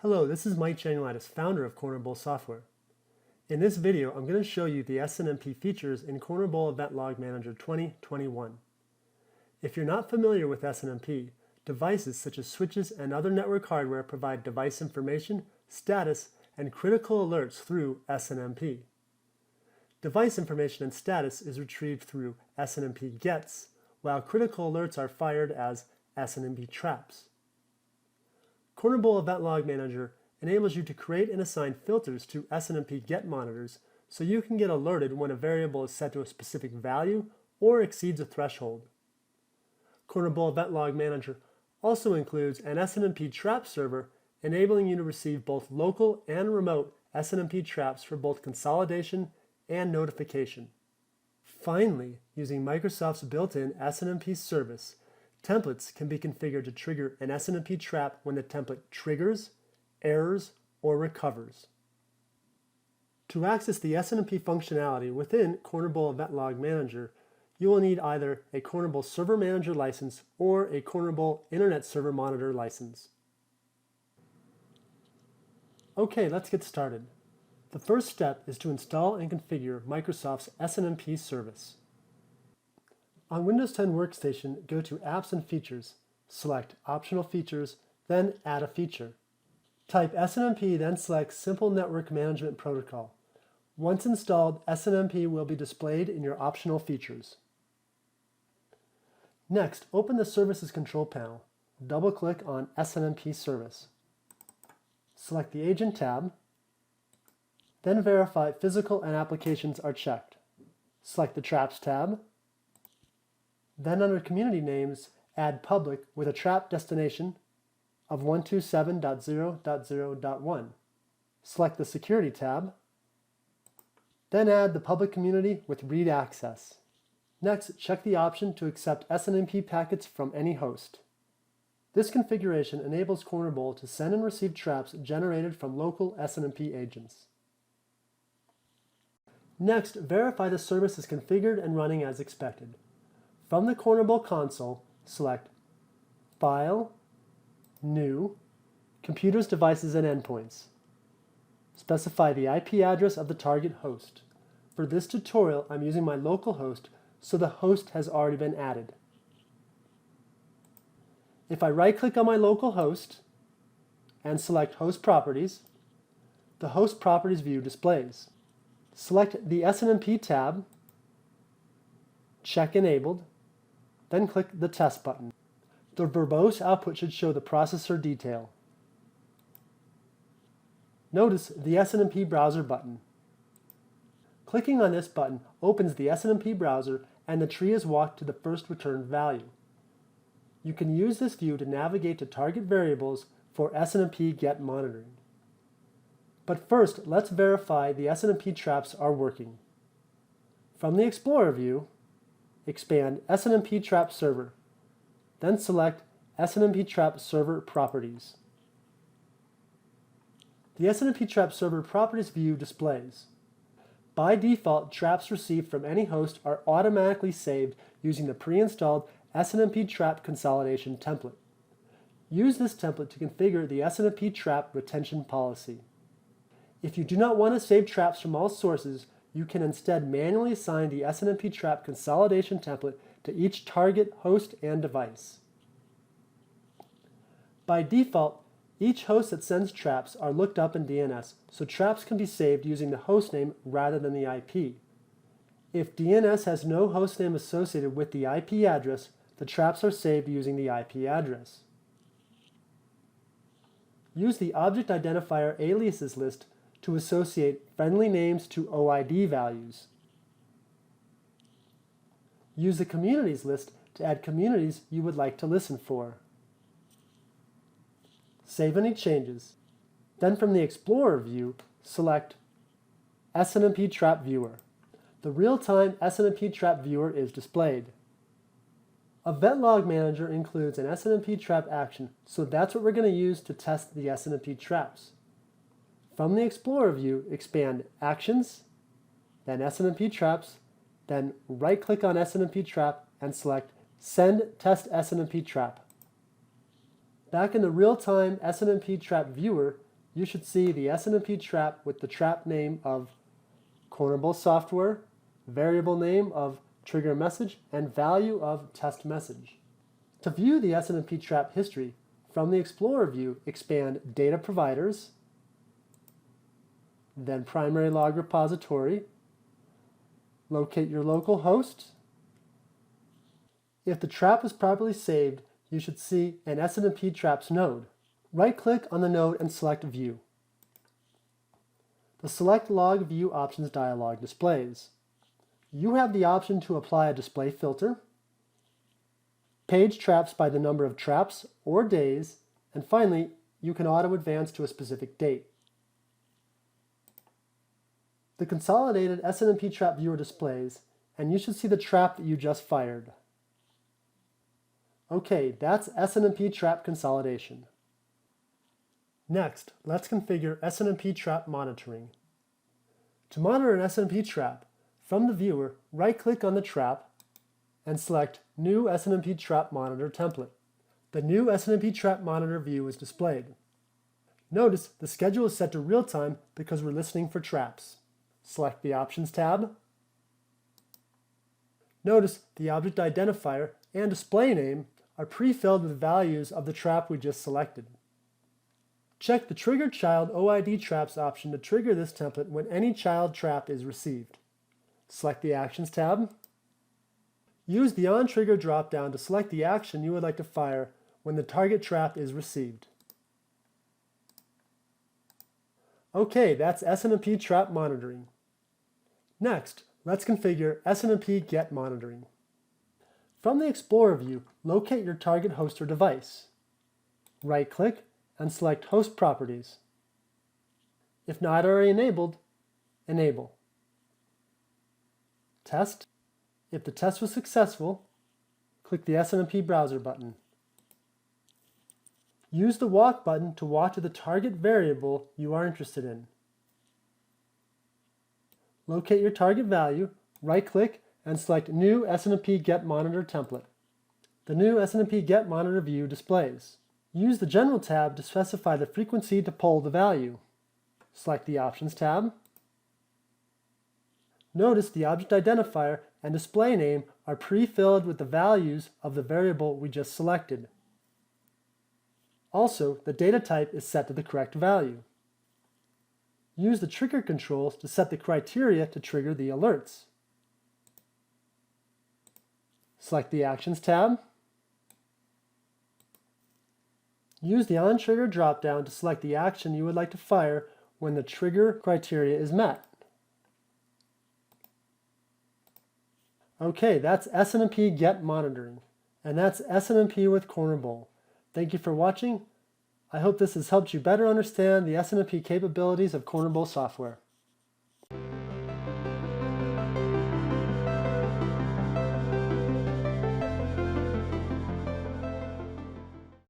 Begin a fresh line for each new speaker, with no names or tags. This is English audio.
Hello, this is Mike Janulitis, founder of Corner Bowl Software. In this video, I'm going to show you the SNMP features in Corner Bowl Event Log Manager 2021. If you're not familiar with SNMP, devices such as switches and other network hardware provide device information, status, and critical alerts through SNMP. Device information and status is retrieved through SNMP Gets, while critical alerts are fired as SNMP Traps. Corner Bowl Event Log Manager enables you to create and assign filters to SNMP Get monitors so you can get alerted when a variable is set to a specific value or exceeds a threshold. Corner Bowl Event Log Manager also includes an SNMP Traps server enabling you to receive both local and remote SNMP traps for both consolidation and notification. Finally, using Microsoft's built-in SNMP service, templates can be configured to trigger an SNMP trap when the template triggers, errors, or recovers. To access the SNMP functionality within Corner Bowl Event Log Manager, you will need either a Corner Bowl Server Manager license or a Corner Bowl Internet Server Monitor license. Okay, let's get started. The first step is to install and configure Microsoft's SNMP service. On Windows 10 Workstation, go to Apps and Features, select Optional Features, then Add a Feature. Type SNMP, then select Simple Network Management Protocol. Once installed, SNMP will be displayed in your optional features. Next, open the Services Control panel. Double-click on SNMP Service. Select the Agent tab, then verify Physical and Applications are checked. Select the Traps tab, then under Community Names, add Public with a trap destination of 127.0.0.1. Select the Security tab, then add the public community with read access. Next, check the option to accept SNMP packets from any host. This configuration enables Corner Bowl to send and receive traps generated from local SNMP agents. Next, verify the service is configured and running as expected. From the Corner Bowl console, select File, New, Computers, Devices, and Endpoints. Specify the IP address of the target host. For this tutorial, I'm using my local host, so the host has already been added. If I right-click on my local host and select Host Properties, the Host Properties view displays. Select the SNMP tab, check Enabled, then click the Test button. The verbose output should show the processor detail. Notice the SNMP Browser button. Clicking on this button opens the SNMP browser and the tree is walked to the first returned value. You can use this view to navigate to target variables for SNMP Get Monitoring. But first, let's verify the SNMP traps are working. From the Explorer view, expand SNMP Trap Server, then select SNMP Trap Server Properties. The SNMP Trap Server Properties view displays. By default, traps received from any host are automatically saved using the pre-installed SNMP Trap Consolidation template. Use this template to configure the SNMP Trap Retention Policy. If you do not want to save traps from all sources, you can instead manually assign the SNMP Trap Consolidation template to each target, host, and device. By default, each host that sends traps are looked up in DNS, so traps can be saved using the hostname rather than the IP. If DNS has no hostname associated with the IP address, the traps are saved using the IP address. Use the Object Identifier Aliases list to associate friendly names to OID values. Use the Communities list to add communities you would like to listen for. Save any changes. Then from the Explorer view, select SNMP Trap Viewer. The real-time SNMP Trap Viewer is displayed. Event Log Manager includes an SNMP Trap action, so that's what we're going to use to test the SNMP traps. From the Explorer view, expand Actions, then SNMP Traps, then right-click on SNMP Trap and select Send Test SNMP Trap. Back in the real-time SNMP Trap viewer, you should see the SNMP trap with the trap name of Cornerbull software, variable name of trigger message, and value of test message. To view the SNMP trap history, from the Explorer view, expand Data Providers, then Primary Log Repository, locate your local host. If the trap is properly saved, you should see an SNMP Traps node. Right-click on the node and select View. The Select Log View Options dialog displays. You have the option to apply a display filter, page traps by the number of traps or days, and finally, you can auto-advance to a specific date. The consolidated SNMP Trap Viewer displays, and you should see the trap that you just fired. Okay, that's SNMP Trap Consolidation. Next, let's configure SNMP Trap Monitoring. To monitor an SNMP trap, from the viewer, right-click on the trap and select New SNMP Trap Monitor Template. The new SNMP Trap Monitor view is displayed. Notice the schedule is set to real-time because we're listening for traps. Select the Options tab. Notice the object identifier and display name are pre-filled with values of the trap we just selected. Check the Trigger Child OID Traps option to trigger this template when any child trap is received. Select the Actions tab. Use the On-Trigger drop-down to select the action you would like to fire when the target trap is received. Okay, that's SNMP Trap Monitoring. Next, let's configure SNMP Get Monitoring. From the Explorer view, locate your target host or device. Right-click and select Host Properties. If not already enabled, enable. Test. If the test was successful, click the SNMP Browser button. Use the Walk button to walk to the target variable you are interested in. Locate your target value, right-click, and select New SNMP Get Monitor Template. The new SNMP Get Monitor view displays. Use the General tab to specify the frequency to poll the value. Select the Options tab. Notice the object identifier and display name are pre-filled with the values of the variable we just selected. Also, the data type is set to the correct value. Use the trigger controls to set the criteria to trigger the alerts. Select the Actions tab. Use the On-Trigger drop-down to select the action you would like to fire when the trigger criteria is met. Okay, that's SNMP Get Monitoring, and that's SNMP with Cornerbull. Thank you for watching. I hope this has helped you better understand the SNMP capabilities of Cornerbull software.